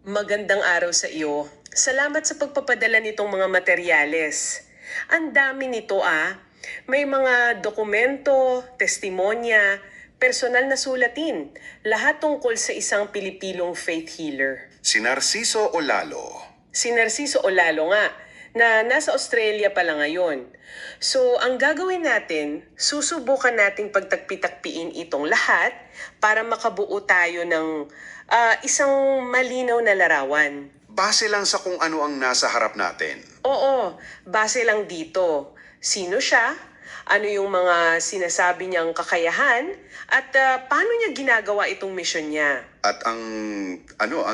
Magandang araw sa iyo. Salamat sa pagpapadala nitong mga materyales. Ang dami nito ah. May mga dokumento, testimonya, personal na sulatin. Lahat tungkol sa isang Pilipinong faith healer. Si Narciso Olalo. Si Narciso Olalo nga, na nasa Australia pala ngayon. So, ang gagawin natin, susubukan nating pagtagpi-takpiin itong lahat para makabuo tayo ng isang malinaw na larawan. Base lang sa kung ano ang nasa harap natin. Oo, base lang dito. Sino siya? Ano yung mga sinasabi niyang kakayahan? At paano niya ginagawa itong mission niya? At ang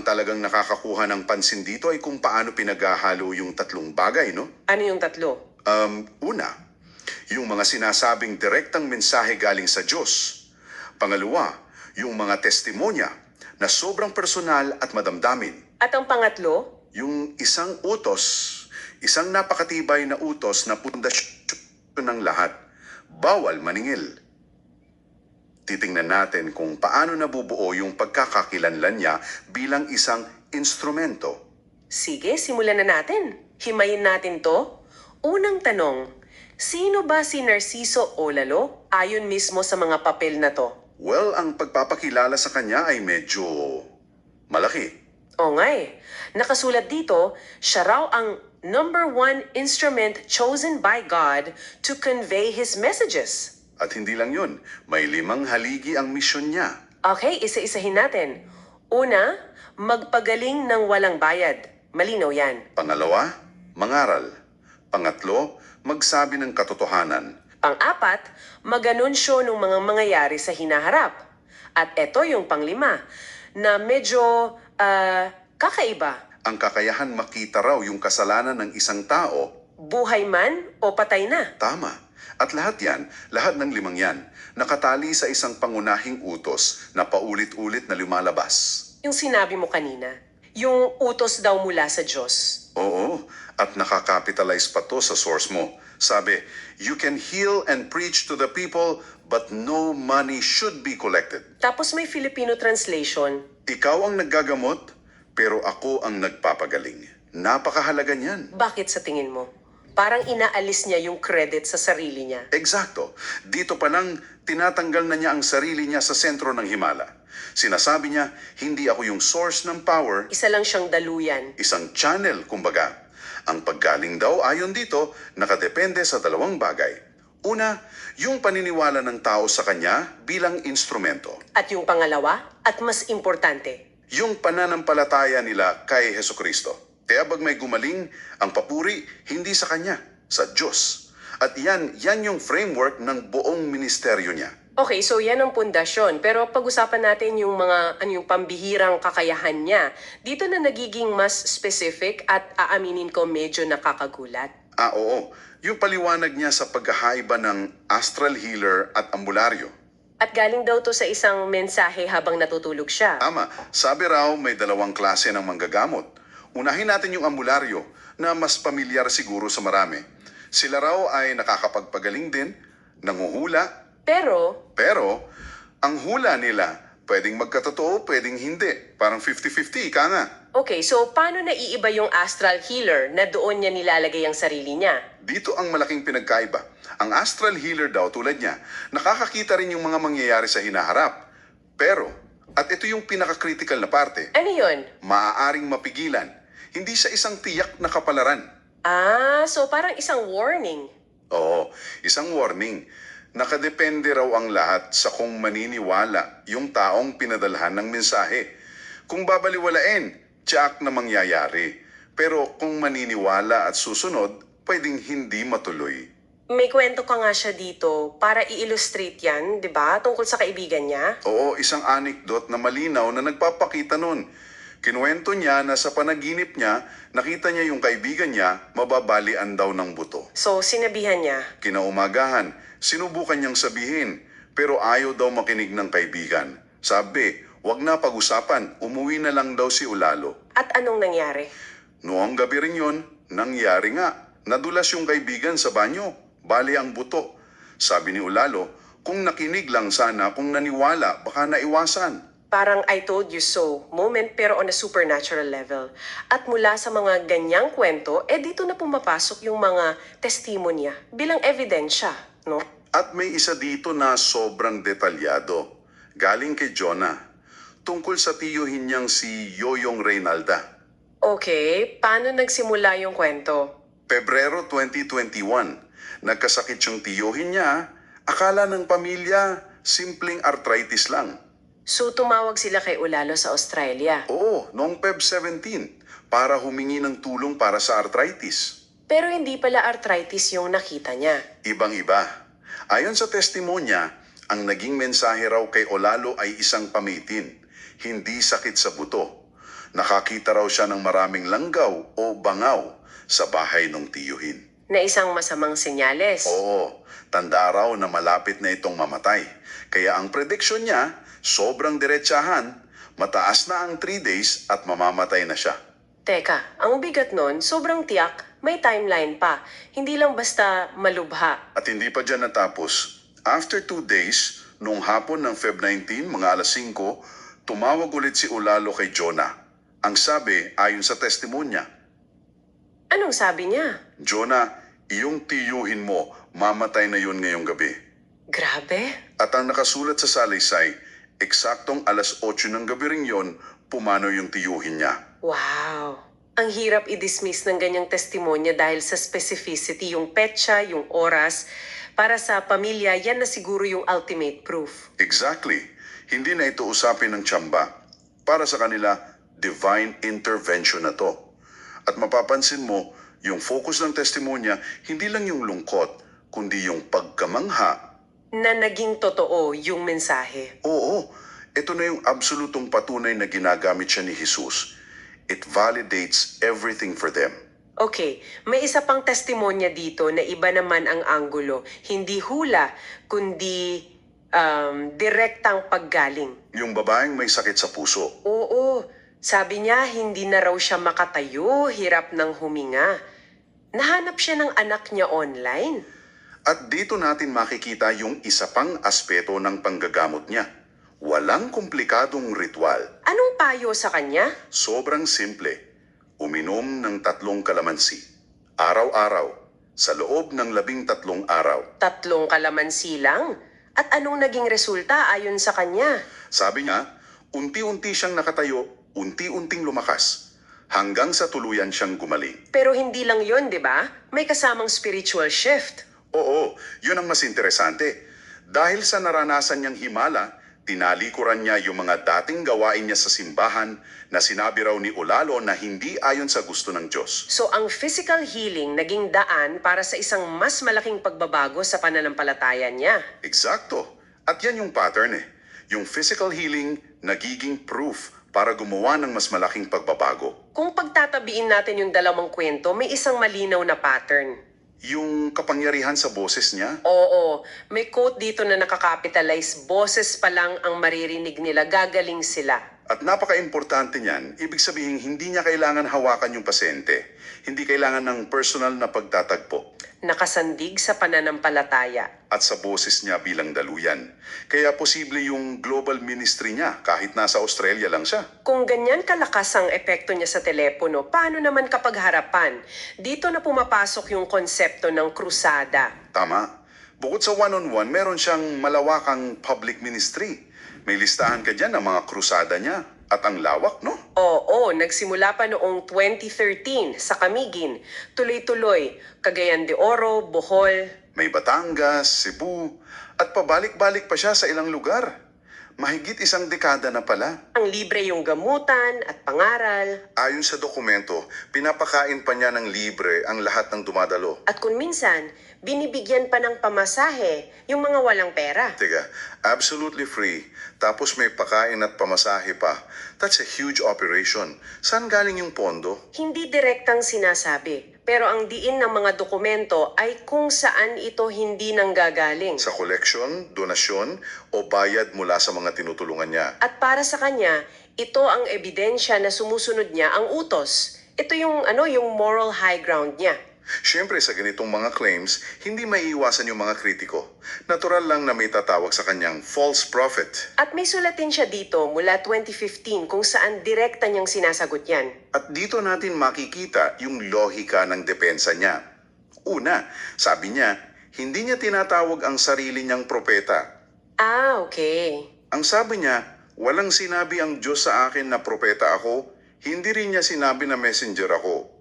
talagang nakakakuha ng pansin dito ay kung paano pinaghahalo yung tatlong bagay, no? Ano yung tatlo? Una, yung mga sinasabing direktang mensahe galing sa Diyos. Pangalawa, yung mga testimonya na sobrang personal at madamdamin. At ang pangatlo? Yung isang utos, isang napakatibay na utos na pundasyon ng lahat. Bawal maningil. Titingnan natin kung paano nabubuo yung pagkakakilanlan niya bilang isang instrumento. Sige, simulan na natin. Himayin natin to. Unang tanong, sino ba si Narciso Olalo ayon mismo sa mga papel na to? Well, ang pagpapakilala sa kanya ay medyo malaki. O nga eh, nakasulat dito, siya raw ang #1 instrument chosen by God to convey His messages. At hindi lang yun, may 5 haligi ang misyon niya. Okay, isa-isahin natin. Una, magpagaling ng walang bayad. Malinaw yan. Pangalawa, mangaral. Pangatlo, magsabi ng katotohanan. Pang-apat, mag-anunsyo ng mga mangyayari sa hinaharap. At eto yung pang-5, na medyo kakaiba. Ang kakayahan makita raw yung kasalanan ng isang tao. Buhay man o patay na. Tama. At lahat ng 5 yan, nakatali sa isang pangunahing utos na paulit-ulit na lumalabas. Yung sinabi mo kanina, yung utos daw mula sa Diyos. Oo, at nakakapitalize pa to sa source mo. Sabi, you can heal and preach to the people, but no money should be collected. Tapos may Filipino translation. Ikaw ang naggagamot, pero ako ang nagpapagaling. Napakahalaga niyan. Bakit sa tingin mo? Parang inaalis niya yung credit sa sarili niya. Eksakto. Dito pa lang, tinatanggal na niya ang sarili niya sa sentro ng himala. Sinasabi niya, hindi ako yung source ng power, Isa lang siyang daluyan. isang channel, kumbaga. Ang paggaling daw ayon dito, nakadepende sa 2 bagay. Una, yung paniniwala ng tao sa kanya bilang instrumento. At yung pangalawa, at mas importante, Yung pananampalataya nila kay Hesukristo. Kaya pag may gumaling, ang papuri hindi sa kanya, sa Diyos. At yan yung framework ng buong ministeryo niya. okay, so yan ang pundasyon. Pero pag-usapan natin yung mga yung pambihirang kakayahan niya. Dito na nagiging mas specific at aaminin ko medyo nakakagulat. Oo. Yung paliwanag niya sa paghahaiba ng astral healer at ambularyo. At galing daw to sa isang mensahe habang natutulog siya. Tama. Sabi raw may 2 klase ng manggagamot. Unahin natin yung ambularyo na mas pamilyar siguro sa marami. Sila raw ay nakakapagpagaling din, nanguhula, Pero, pero ang hula nila pwedeng magkatotoo, pwedeng hindi. Parang 50-50, ika nga. okay, so paano naiiba yung astral healer na doon niya nilalagay ang sarili niya? Dito ang malaking pinagkaiba. Ang astral healer daw tulad niya, nakakakita rin yung mga mangyayari sa hinaharap. Pero, at ito yung pinaka-critical na parte, Ano yun? maaaring mapigilan. Hindi siya isang tiyak na kapalaran. So parang isang warning. Oo, isang warning. Nakadepende raw ang lahat sa kung maniniwala yung taong pinadalhan ng mensahe. Kung babaliwalain, tiyak na mangyayari. Pero kung maniniwala at susunod, pwedeng hindi matuloy. May kwento ka nga siya dito para i-illustrate yan, di ba? Tungkol sa kaibigan niya. Oo, isang anecdote na malinaw na nagpapakita nun. Kinuwento niya na sa panaginip niya, nakita niya yung kaibigan niya mababalian daw ng buto. So, sinabihan niya. Kinaumagahan, sinubukan niyang sabihin, pero ayaw daw makinig ng kaibigan. Sabi, wag na pag-usapan, umuwi na lang daw si Olalo. At anong nangyari? Noong gabi rin yun, nangyari nga. Nadulas yung kaibigan sa banyo, bali ang buto. Sabi ni Olalo, kung nakinig lang sana, kung naniwala, baka naiwasan. Parang I told you so moment pero on a supernatural level. At mula sa mga ganyang kwento, dito na pumapasok yung mga testimonya bilang ebidensya, no? At may isa dito na sobrang detalyado. Galing kay Jonah. Tungkol sa tiyuhin niyang si Yoyong Reynalda. Okay, paano nagsimula yung kwento? Pebrero 2021, nagkasakit yung tiyuhin niya. Akala ng pamilya, simpleng arthritis lang. So tumawag sila kay Ulalo sa Australia. Oo, noong Feb 17, para humingi ng tulong para sa arthritis. Pero hindi pala arthritis yung nakita niya. Ibang-iba. Ayon sa testimonya, ang naging mensahe raw kay Olalo ay isang pamitin, hindi sakit sa buto. Nakakita raw siya ng maraming langgaw o bangaw sa bahay ng tiyuhin. Na isang masamang senyales. Oo, tanda raw na malapit na itong mamatay. Kaya ang prediksyon niya, sobrang diretsahan, mataas na ang 3 days at mamamatay na siya. Teka, ang bigat nun, sobrang tiyak, may timeline pa. Hindi lang basta malubha. At hindi pa dyan natapos. After 2 days, nung hapon ng Feb 19, mga alas 5, tumawag ulit si Ulalo kay Jonah. Ang sabi, ayon sa testimonya, Anong sabi niya? Jonah, iyong tiyuhin mo, mamatay na yun ngayong gabi. Grabe. At ang nakasulat sa salaysay, eksaktong alas 8 ng gabi rin yon, pumanaw yung tiyuhin niya. Wow. Ang hirap i-dismiss ng ganyang testimonya dahil sa specificity, yung petsa, yung oras. Para sa pamilya, yan na siguro yung ultimate proof. Exactly. Hindi na ito usapin ng tsamba. Para sa kanila, divine intervention na to. At mapapansin mo, yung focus ng testimonya, hindi lang yung lungkot, kundi yung pagkamangha. Na naging totoo yung mensahe. Oo, ito na yung absolutong patunay na ginagamit siya ni Jesus. It validates everything for them. Okay, may isa pang testimonya dito na iba naman ang anggulo. Hindi hula, kundi direktang paggaling. Yung babaeng may sakit sa puso. Oo, sabi niya hindi na raw siya makatayo, hirap ng huminga. Nahanap siya ng anak niya online. At dito natin makikita yung isa pang aspeto ng panggagamot niya. Walang komplikadong ritual. Anong payo sa kanya? Sobrang simple. Uminom ng 3 kalamansi. Araw-araw. Sa loob ng 13 araw. 3 kalamansi lang? At anong naging resulta ayon sa kanya? Sabi niya, unti-unti siyang nakatayo, unti-unting lumakas. Hanggang sa tuluyan siyang gumaling. Pero hindi lang yon, di ba? May kasamang spiritual shift. Oo, yun ang mas interesante. Dahil sa naranasan niyang himala, tinalikuran niya yung mga dating gawain niya sa simbahan na sinabi raw ni Ulalo na hindi ayon sa gusto ng Diyos. So ang physical healing naging daan para sa isang mas malaking pagbabago sa pananampalataya niya. Eksakto. At yan yung pattern eh. Yung physical healing nagiging proof para gumawa ng mas malaking pagbabago. Kung pagtatabiin natin yung dalawang kwento, may isang malinaw na pattern. Yung kapangyarihan sa boses niya, Oo, may quote dito na nakakapitalize, boses pa lang ang maririnig nila, gagaling sila. at napaka-importante niyan, ibig sabihin hindi niya kailangan hawakan yung pasyente. Hindi kailangan ng personal na pagtatagpo. Nakasandig sa pananampalataya. At sa boses niya bilang daluyan. Kaya posible yung global ministry niya kahit nasa Australia lang siya. Kung ganyan kalakas ang epekto niya sa telepono, paano naman kapag harapan? Dito na pumapasok yung konsepto ng krusada. Tama. Bukod sa one-on-one, meron siyang malawakang public ministry. May listahan ka dyan ng mga krusada niya. At ang lawak, no? Oo, nagsimula pa noong 2013 sa Camiguin. Tuloy-tuloy, Cagayan de Oro, Bohol. May Batangas, Cebu, at pabalik-balik pa siya sa ilang lugar. Mahigit 1 dekada na pala. Ang libre yung gamutan at pangaral. Ayon sa dokumento, pinapakain pa niya ng libre ang lahat ng dumadalo. At kung minsan, binibigyan pa ng pamasahe yung mga walang pera. Teka, absolutely free. Tapos may pakain at pamasahe pa. That's a huge operation. Saan galing yung pondo? Hindi direktang sinasabi, pero ang diin ng mga dokumento ay kung saan ito hindi nanggagaling. Sa koleksyon, donasyon, o bayad mula sa mga tinutulungan niya? At para sa kanya, ito ang ebidensya na sumusunod niya ang utos. Ito yung moral high ground niya. Siyempre sa ganitong mga claims, hindi maiiwasan yung mga kritiko. Natural lang na may tatawag sa kanyang false prophet. At may sulatin siya dito mula 2015 kung saan direkta niyang sinasagot yan. At dito natin makikita yung lohika ng depensa niya. Una, sabi niya, hindi niya tinatawag ang sarili niyang propeta. Ah, okay. Ang sabi niya, walang sinabi ang Diyos sa akin na propeta ako, hindi rin niya sinabi na messenger ako.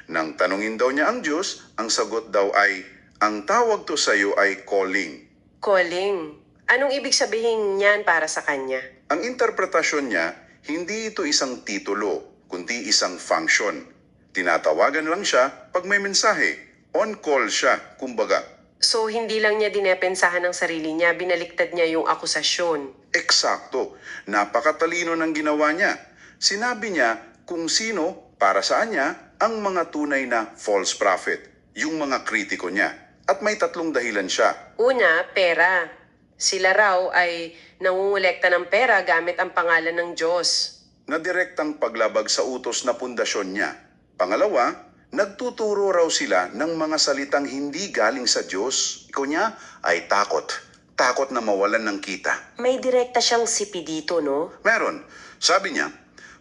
Nang tanungin daw niya ang Diyos, ang sagot daw ay, ang tawag to sa iyo ay calling. Calling. Anong ibig sabihin niyan para sa kanya? Ang interpretasyon niya, hindi ito isang titulo, kundi isang function. Tinatawagan lang siya pag may mensahe. On call siya, kumbaga. So, hindi lang niya dinepensahan ng sarili niya, binaliktad niya yung akusasyon. Eksakto. Napakatalino ng ginawa niya. Sinabi niya kung sino, para saan niya, ang mga tunay na false prophet, yung mga kritiko niya. At may tatlong dahilan siya. Una, pera. Sila raw ay nangungulekta ng pera gamit ang pangalan ng Diyos. Na direktang paglabag sa utos na pundasyon niya. Pangalawa, nagtuturo raw sila ng mga salitang hindi galing sa Diyos. Ikaw niya ay takot. Takot na mawalan ng kita. May direkta siyang sipi dito, no? Meron. Sabi niya,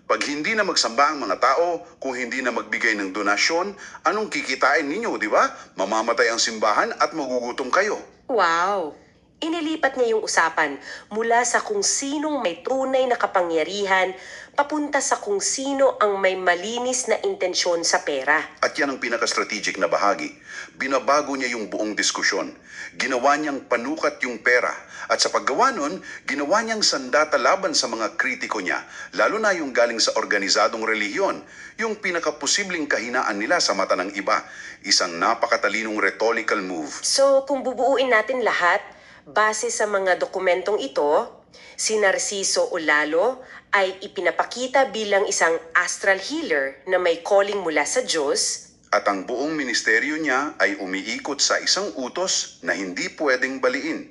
pag hindi na magsamba ang mga tao, kung hindi na magbigay ng donasyon, anong kikitain ninyo, di ba? Mamamatay ang simbahan at magugutom kayo. Wow! Inilipat niya yung usapan mula sa kung sinong may tunay na kapangyarihan papunta sa kung sino ang may malinis na intensyon sa pera. At yan ang pinaka-strategic na bahagi. Binabago niya yung buong diskusyon. Ginawa niyang panukat yung pera. At sa paggawa nun, ginawa niyang sandata laban sa mga kritiko niya, lalo na yung galing sa organisadong relihiyon, yung pinakaposibleng kahinaan nila sa mata ng iba. Isang napakatalinong rhetorical move. So, kung bubuuin natin lahat, base sa mga dokumentong ito, si Narciso Olalo ay ipinapakita bilang isang astral healer na may calling mula sa Diyos. At ang buong ministeryo niya ay umiikot sa isang utos na hindi pwedeng baliin.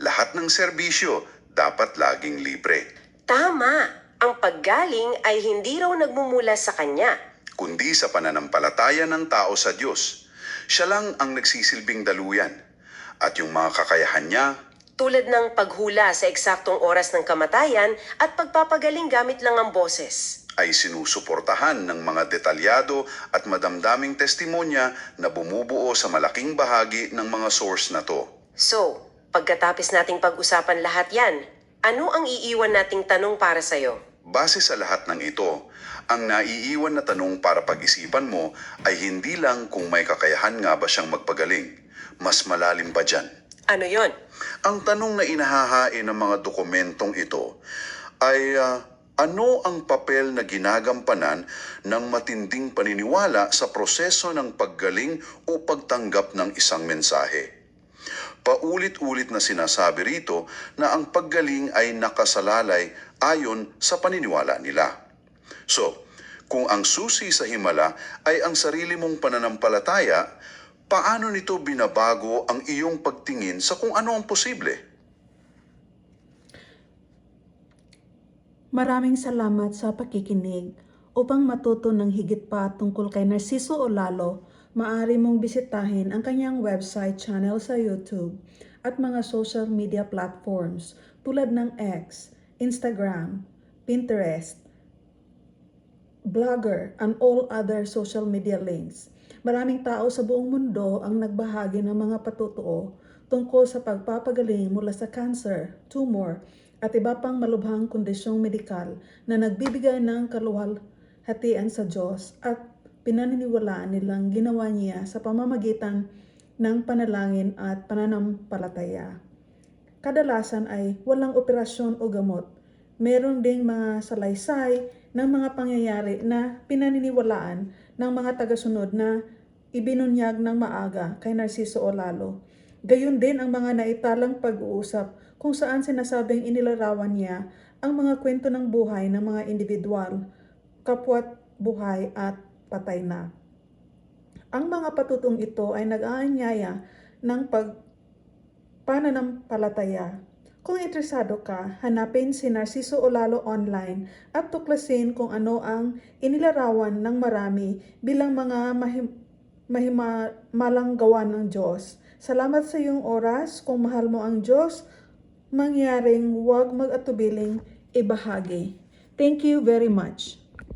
Lahat ng serbisyo dapat laging libre. Tama! Ang paggaling ay hindi raw nagmumula sa kanya. Kundi sa pananampalataya ng tao sa Diyos. Siya lang ang nagsisilbing daluyan. At yung mga kakayahan niya, Tulad ng paghula sa eksaktong oras ng kamatayan at pagpapagaling gamit lang ang boses. ay sinusuportahan ng mga detalyado at madamdaming testimonya na bumubuo sa malaking bahagi ng mga source na to. So, pagkatapos nating pag-usapan lahat yan, ano ang iiwan nating tanong para sa'yo? Base sa lahat ng ito, ang naiiwan na tanong para pag-isipan mo ay hindi lang kung may kakayahan nga ba siyang magpagaling. Mas malalim pa dyan. Ano yon? Ang tanong na inahahain ng mga dokumentong ito ay ano ang papel na ginagampanan ng matinding paniniwala sa proseso ng paggaling o pagtanggap ng isang mensahe. Paulit-ulit na sinasabi rito na ang paggaling ay nakasalalay ayon sa paniniwala nila. So, kung ang susi sa himala ay ang sarili mong pananampalataya, paano nito binabago ang iyong pagtingin sa kung ano ang posible? Maraming salamat sa pakikinig. Upang matuto ng higit pa tungkol kay Narciso Olalo, maaari mong bisitahin ang kanyang website, channel sa YouTube at mga social media platforms tulad ng X, Instagram, Pinterest, Blogger, and all other social media links. Maraming tao sa buong mundo ang nagbahagi ng mga patutuo tungkol sa pagpapagaling mula sa cancer, tumor, at iba pang malubhang kondisyong medikal na nagbibigay ng kaluwalhatian sa Diyos at pinaniniwalaan nilang ginawa niya sa pamamagitan ng panalangin at pananampalataya. Kadalasan ay walang operasyon o gamot. Meron ding mga salaysay ng mga pangyayari na pinaniniwalaan ng mga tagasunod na ibinunyag ng maaga kay Narciso Olalo. Gayon din ang mga naitalang pag-uusap kung saan sinasabing inilarawan niya ang mga kwento ng buhay ng mga individual, kapwa't buhay at patay na. Ang mga patutong ito ay nag-aanyaya ng pananampalataya. Kung interesado ka, hanapin si Narciso Olalo online at tuklasin kung ano ang inilarawan ng marami bilang mga mahimalang gawa ng Diyos. Salamat sa iyong oras. Kung mahal mo ang Diyos, mangyaring huwag mag-atubiling ibahagi. Thank you very much.